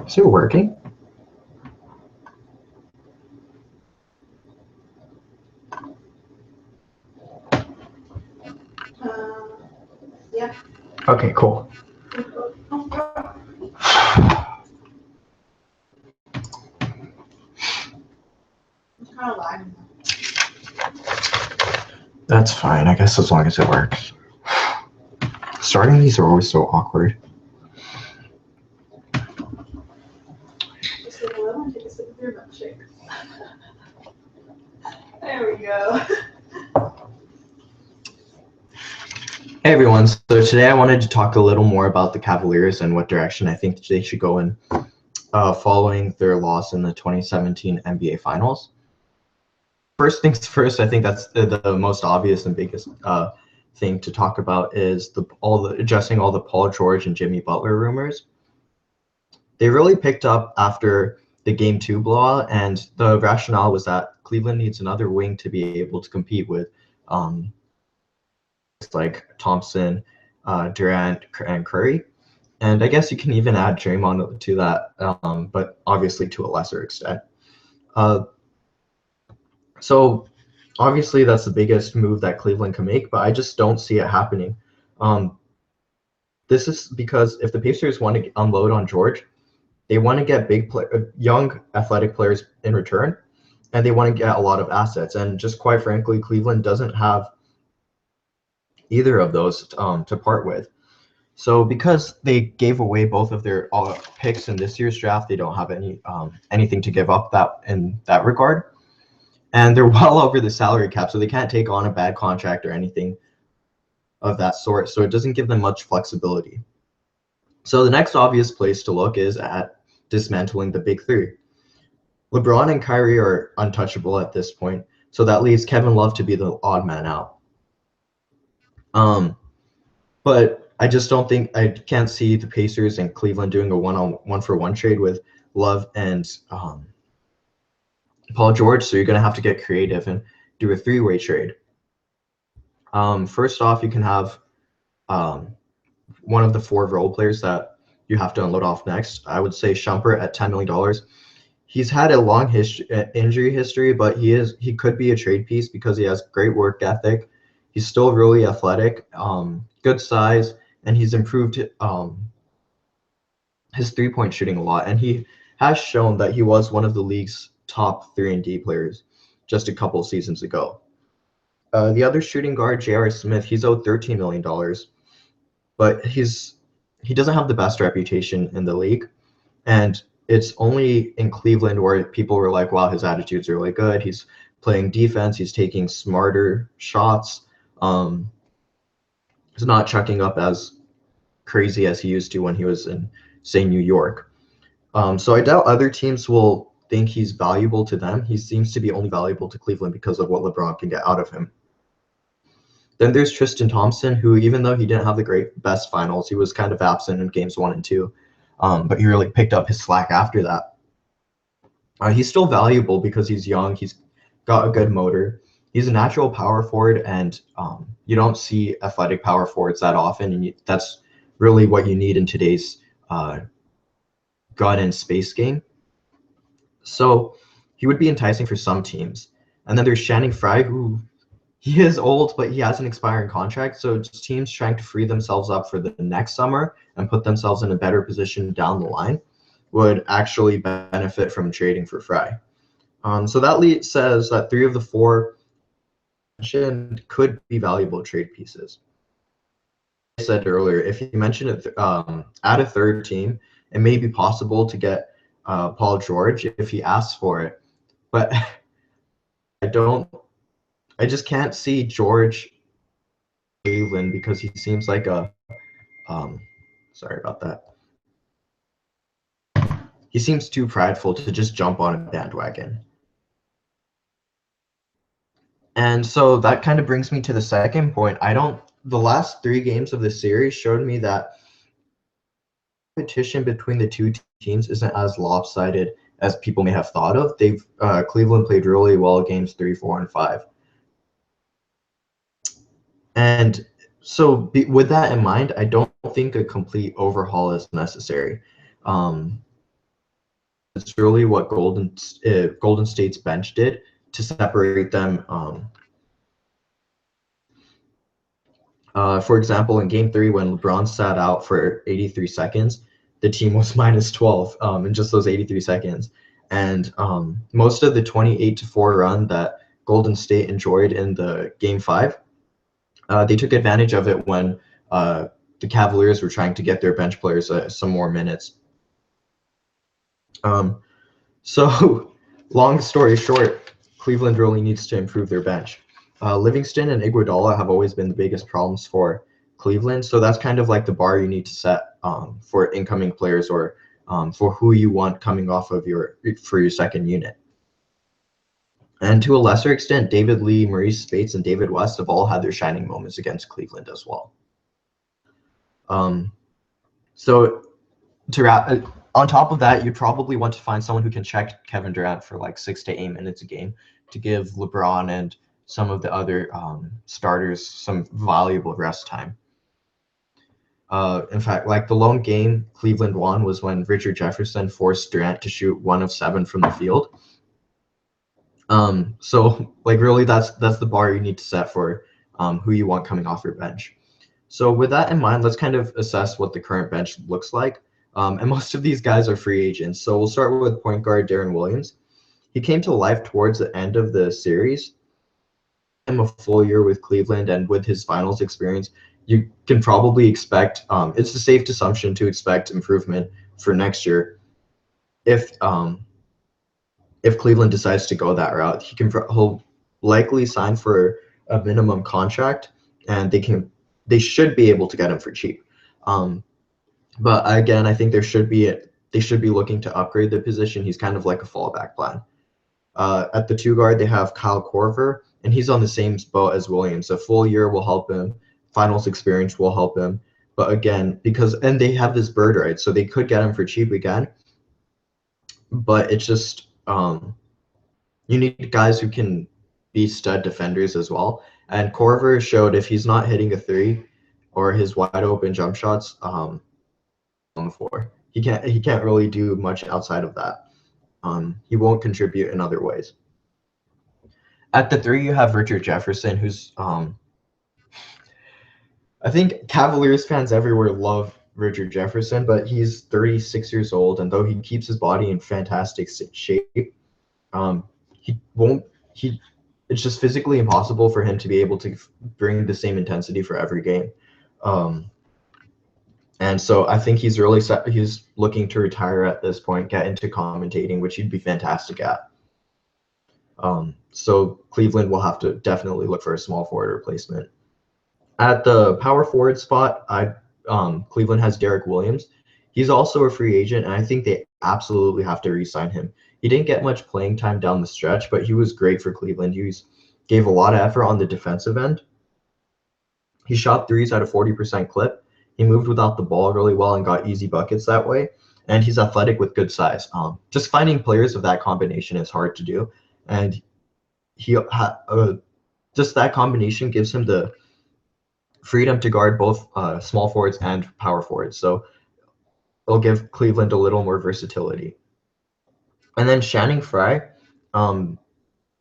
Is it working? Yeah. Okay, cool. It's kind of lagging. That's fine, I guess, as long as it works. Starting these are always so awkward. Just take a little and take a sip of your milkshake. There we go. Hey everyone, so today I wanted to talk a little more about the Cavaliers and what direction I think they should go in following their loss in the 2017 NBA Finals. First things first, I think that's the most obvious and biggest thing to talk about is addressing all the Paul George and Jimmy Butler rumors. They really picked up after the Game 2 blowout, and the rationale was that Cleveland needs another wing to be able to compete with like Thompson, Durant, and Curry. And I guess you can even add Draymond to that, but obviously to a lesser extent. So obviously that's the biggest move that Cleveland can make, but I just don't see it happening. This is because if the Pacers want to unload on George, they want to get young athletic players in return, and they want to get a lot of assets. And just quite frankly, Cleveland doesn't have either of those to part with. So because they gave away both of their picks in this year's draft, they don't have anything to give up in that regard. And they're well over the salary cap, so they can't take on a bad contract or anything of that sort. So it doesn't give them much flexibility. So the next obvious place to look is at dismantling the big three. LeBron and Kyrie are untouchable at this point, so that leaves Kevin Love to be the odd man out. But I just I can't see the Pacers and Cleveland doing a one-for-one trade with Love and Paul George, so you're going to have to get creative and do a three-way trade. First off, you can have one of the four role players that you have to unload off next. I would say Shumpert at $10 million. He's had a long injury history, but he could be a trade piece because he has great work ethic. He's still really athletic, good size, and he's improved his three-point shooting a lot. And he has shown that he was one of the league's top 3-and-D players just a couple seasons ago. The other shooting guard, J.R. Smith, he's owed $13 million, but he doesn't have the best reputation in the league. And it's only in Cleveland where people were like, wow, his attitude's really good. He's playing defense. He's taking smarter shots. He's not chucking up as crazy as he used to when he was in, say, New York. So I doubt other teams will think he's valuable to them. He seems to be only valuable to Cleveland because of what LeBron can get out of him. Then there's Tristan Thompson, who, even though he didn't have the best finals, he was kind of absent in games 1 and 2. But he really picked up his slack after that. He's still valuable because he's young. He's got a good motor. He's a natural power forward, and you don't see athletic power forwards that often, and that's really what you need in today's gun and space game. So he would be enticing for some teams. And then there's Channing Frye, who he is old, but he has an expiring contract. So just teams trying to free themselves up for the next summer and put themselves in a better position down the line would actually benefit from trading for Frye. So that says that 3 of the 4 could be valuable trade pieces. I said earlier, if you mention it, add a third team, it may be possible to get Paul George if he asks for it. But I just can't see George Cleveland because he seems like sorry about that. He seems too prideful to just jump on a bandwagon. And so that kind of brings me to the second point. The last 3 games of the series showed me that competition between the two teams isn't as lopsided as people may have thought of. Cleveland played really well games 3, 4, and 5. And so with that in mind, I don't think a complete overhaul is necessary. it's really what Golden State's bench did to separate them. For example, in Game 3, when LeBron sat out for 83 seconds, the team was -12 in just those 83 seconds. And most of the 28-4 run that Golden State enjoyed in the Game 5, they took advantage of it when the Cavaliers were trying to get their bench players some more minutes. So long story short, Cleveland really needs to improve their bench. Livingston and Iguodala have always been the biggest problems for Cleveland, so that's kind of like the bar you need to set for incoming players, or for who you want coming off of your second unit. And to a lesser extent, David Lee, Maurice Spates, and David West have all had their shining moments against Cleveland as well. So to wrap, on top of that, you'd probably want to find someone who can check Kevin Durant for like 6 to 8 minutes a game to give LeBron and some of the other starters some valuable rest time. In fact, like the lone game Cleveland won was when Richard Jefferson forced Durant to shoot 1 of 7 from the field. So like really that's the bar you need to set for who you want coming off your bench. So with that in mind, let's kind of assess what the current bench looks like. And most of these guys are free agents. So we'll start with point guard Darren Williams. He came to life towards the end of the series. A full year with Cleveland, and with his finals experience, you can probably expect, it's a safe assumption to expect improvement for next year. If Cleveland decides to go that route, he'll likely sign for a minimum contract, and they should be able to get him for cheap. But again, I think they should be looking to upgrade the position. He's kind of like a fallback plan. At the 2 guard, they have Kyle Korver, and he's on the same boat as Williams. A full year will help him. Finals experience will help him. But again, and they have this bird right, so they could get him for cheap again. But it's just you need guys who can be stud defenders as well. And Korver showed if he's not hitting a 3 or his wide open jump shots on the floor, he can't really do much outside of that. He won't contribute in other ways. At the 3, you have Richard Jefferson, who's I think Cavaliers fans everywhere love Richard Jefferson, but he's 36 years old, and though he keeps his body in fantastic shape, it's just physically impossible for him to be able to bring the same intensity for every game. And so I think he's looking to retire at this point, get into commentating, which he'd be fantastic at. So Cleveland will have to definitely look for a small forward replacement. At the power forward spot, Cleveland has Derek Williams. He's also a free agent, and I think they absolutely have to re-sign him. He didn't get much playing time down the stretch, but he was great for Cleveland. He gave a lot of effort on the defensive end. He shot 3s at a 40% clip. He moved without the ball really well and got easy buckets that way. And he's athletic with good size. Just finding players of that combination is hard to do. And just that combination gives him the freedom to guard both small forwards and power forwards. So it'll give Cleveland a little more versatility. And then Channing Frye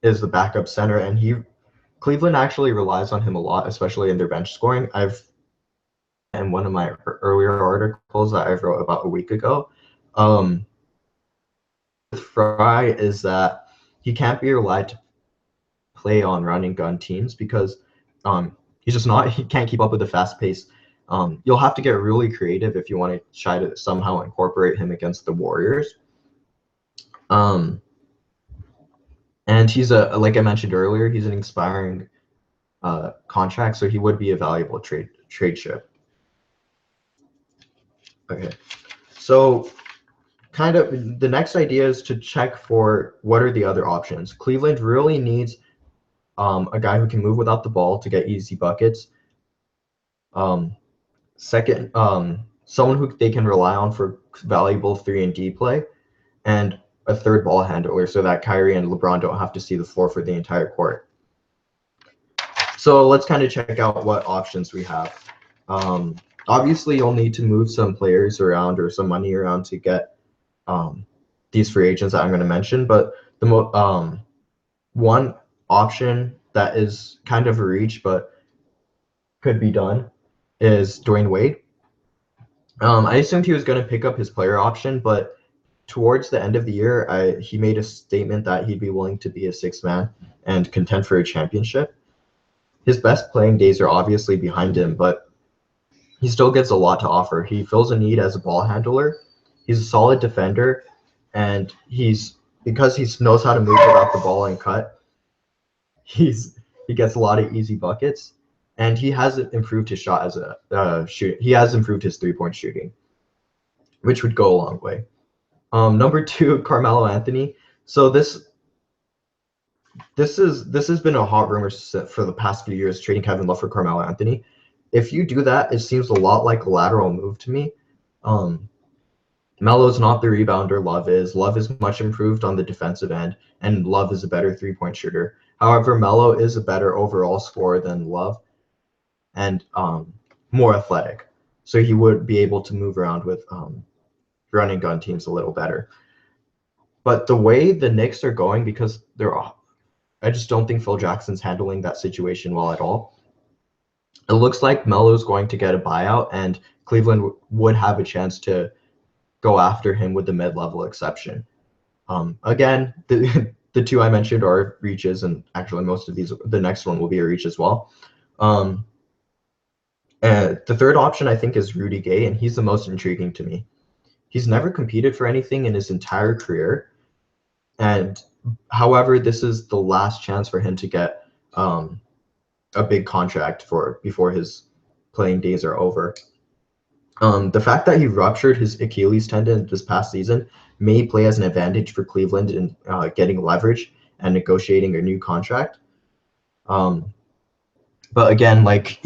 is the backup center, and Cleveland actually relies on him a lot, especially in their bench scoring. In one of my earlier articles that I wrote about a week ago, Frye is that he can't be relied to play on running gun teams because he can't keep up with the fast pace. You'll have to get really creative if you want to try to somehow incorporate him against the Warriors. And he's like I mentioned earlier, he's an expiring contract, so he would be a valuable trade chip. Okay, so kind of the next idea is to check for what are the other options. Cleveland really needs a guy who can move without the ball to get easy buckets. Second, someone who they can rely on for valuable 3-and-D play, and a third ball handler so that Kyrie and LeBron don't have to see the floor for the entire court. So let's kind of check out what options we have. Obviously, you'll need to move some players around or some money around to get the these free agents that I'm going to mention, but the one option that is kind of a reach but could be done is Dwayne Wade. I assumed he was going to pick up his player option, but towards the end of the year, he made a statement that he'd be willing to be a sixth man and contend for a championship. His best playing days are obviously behind him, but he still gives a lot to offer. He fills a need as a ball handler. He's a solid defender, and because he knows how to move without the ball and cut, he gets a lot of easy buckets, and he has improved his shot as a shoot. He has improved his 3-point shooting, which would go a long way. Number 2, Carmelo Anthony. So this has been a hot rumor for the past few years, trading Kevin Love for Carmelo Anthony. If you do that, it seems a lot like a lateral move to me. Melo's not the rebounder Love is. Love is much improved on the defensive end, and Love is a better 3-point shooter. However, Melo is a better overall scorer than Love, and more athletic. So he would be able to move around with run and gun teams a little better. But the way the Knicks are going, because I just don't think Phil Jackson's handling that situation well at all. It looks like Melo's going to get a buyout, and Cleveland would have a chance to go after him with the mid-level exception. Again, the two I mentioned are reaches, and actually most of these, the next one will be a reach as well. And the third option I think is Rudy Gay, and he's the most intriguing to me. He's never competed for anything in his entire career, and however, this is the last chance for him to get a big contract before his playing days are over. The fact that he ruptured his Achilles tendon this past season may play as an advantage for Cleveland in getting leverage and negotiating a new contract. But again, like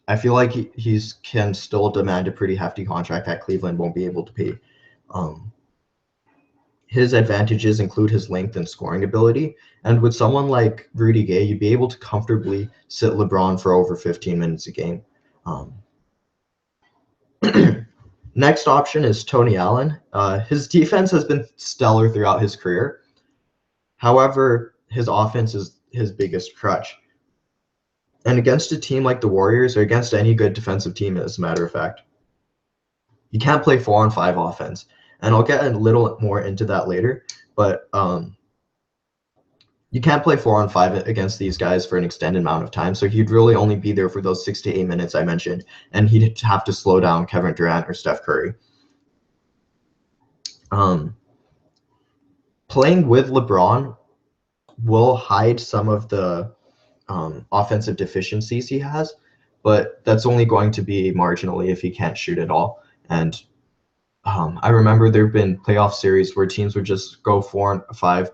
I feel like he can still demand a pretty hefty contract that Cleveland won't be able to pay. His advantages include his length and scoring ability, and with someone like Rudy Gay, you'd be able to comfortably sit LeBron for over 15 minutes a game. Next option is Tony Allen. His defense has been stellar throughout his career. However, his offense is his biggest crutch. And against a team like the Warriors, or against any good defensive team, as a matter of fact, you can't play 4-on-5 offense. And I'll get a little more into that later, but you can't play 4-on-5 against these guys for an extended amount of time. So he'd really only be there for those 6 to 8 minutes I mentioned, and he'd have to slow down Kevin Durant or Steph Curry. Playing with LeBron will hide some of the offensive deficiencies he has, but that's only going to be marginally if he can't shoot at all. And I remember there have been playoff series where teams would just go 4-on-5,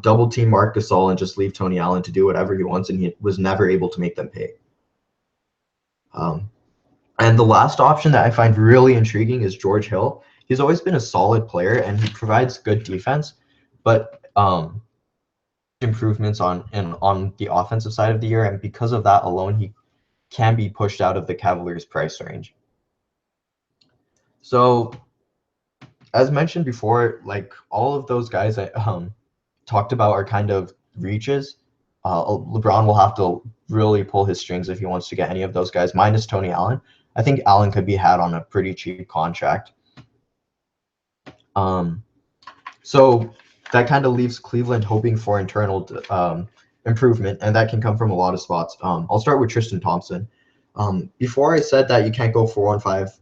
double team Marc Gasol, and just leave Tony Allen to do whatever he wants, and he was never able to make them pay. And the last option that I find really intriguing is George Hill. He's always been a solid player, and he provides good defense, but improvements on the offensive side of the year, and because of that alone, he can be pushed out of the Cavaliers' price range. So, as mentioned before, like all of those guys I talked about are kind of reaches. LeBron will have to really pull his strings if he wants to get any of those guys, minus Tony Allen. I think Allen could be had on a pretty cheap contract. So that kind of leaves Cleveland hoping for internal improvement, and that can come from a lot of spots. I'll start with Tristan Thompson. Before I said that you can't go 4-on-5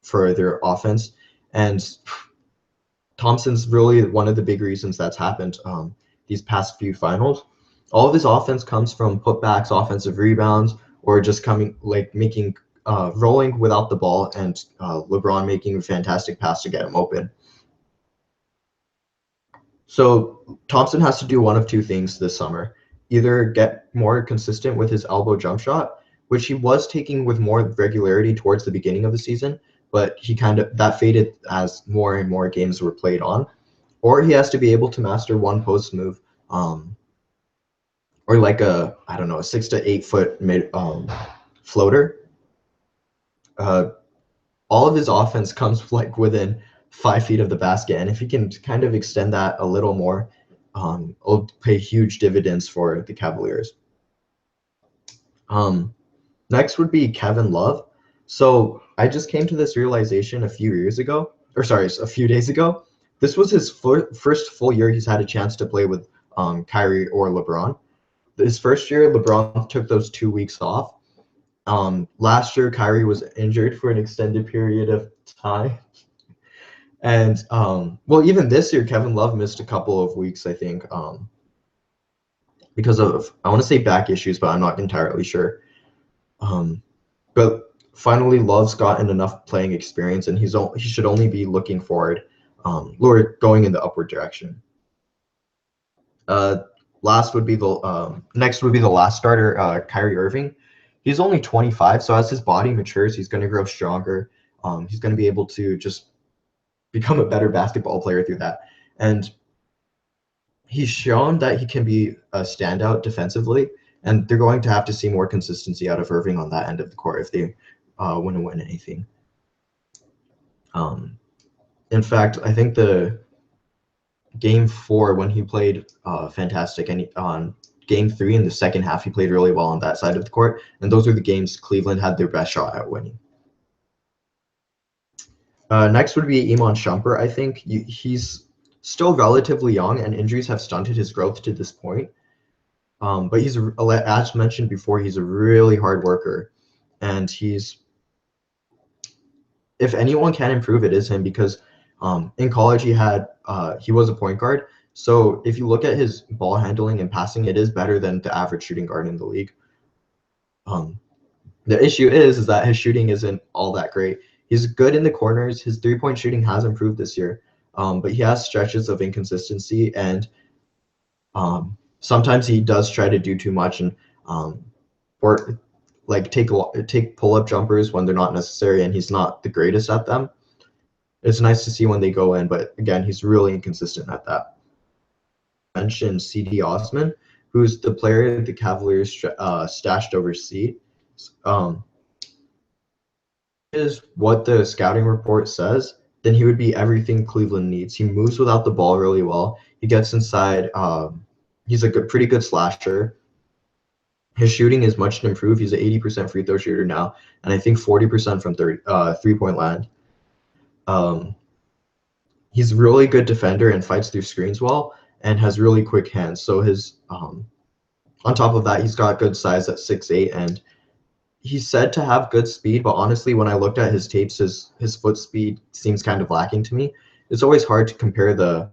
for their offense, and Thompson's really one of the big reasons that's happened these past few finals. All of his offense comes from putbacks, offensive rebounds, or just making rolling without the ball, and LeBron making a fantastic pass to get him open. So Thompson has to do one of two things this summer: either get more consistent with his elbow jump shot, which he was taking with more regularity towards the beginning of the season, but that faded as more and more games were played on, or he has to be able to master one post move, or like a 6 to 8 foot mid floater. All of his offense comes like within 5 feet of the basket. And if he can kind of extend that a little more, it'll pay huge dividends for the Cavaliers. Next would be Kevin Love. So I just came to this realization a few days ago. This was his first full year he's had a chance to play with Kyrie or LeBron. His first year, LeBron took those 2 weeks off. Last year, Kyrie was injured for an extended period of time. And, well, even this year, Kevin Love missed a couple of weeks, I think, because of, I want to say back issues, but I'm not entirely sure. But finally, Love's gotten enough playing experience, and he should only be looking forward, going in the upward direction. Next would be the last starter, Kyrie Irving. He's only 25, so as his body matures, he's going to grow stronger. He's going to be able to just become a better basketball player through that. And he's shown that he can be a standout defensively, and they're going to have to see more consistency out of Irving on that end of the court if they want to win anything. In fact, I think the Game 4 when he played fantastic, and on Game 3 in the second half he played really well on that side of the court, and those are the games Cleveland had their best shot at winning. Next would be Iman Shumpert. I think he's still relatively young, and injuries have stunted his growth to this point. But he's, as mentioned before, he's a really hard worker, and if anyone can improve, it is him, because in college he was a point guard. So if you look at his ball handling and passing, it is better than the average shooting guard in the league. The issue is that his shooting isn't all that great. He's good in the corners. His three-point shooting has improved this year, but he has stretches of inconsistency, and sometimes he does try to do too much, and or like take pull-up jumpers when they're not necessary, and he's not the greatest at them. It's nice to see when they go in, but again, he's really inconsistent at that. I mentioned C.D. Osman, who's the player the Cavaliers stashed overseas. Is what the scouting report says, then he would be everything Cleveland needs. He moves without the ball really well. He gets inside. He's a pretty good slasher. His shooting is much improved. He's an 80% free throw shooter now, and I think 40% from three-point land. He's a really good defender and fights through screens well, and has really quick hands. So his on top of that, he's got good size at 6'8", and he's said to have good speed, but honestly, when I looked at his tapes, his foot speed seems kind of lacking to me. It's always hard to compare the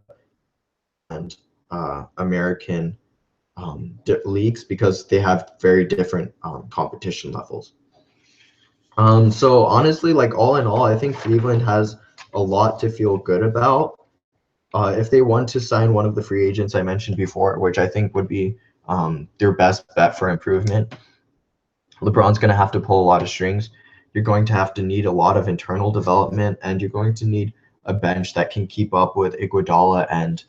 American leagues because they have very different competition levels. So honestly, like all in all, I think Cleveland has a lot to feel good about. If they want to sign one of the free agents I mentioned before, which I think would be their best bet for improvement, LeBron's going to have to pull a lot of strings. You're going to have to need a lot of internal development, and you're going to need a bench that can keep up with Iguodala and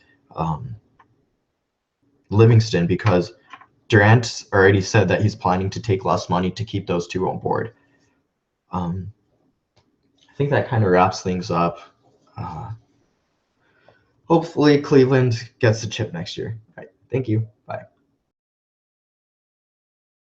Livingston, because Durant already said that he's planning to take less money to keep those two on board. I think that kind of wraps things up. Hopefully Cleveland gets the chip next year. All right, thank you. Bye.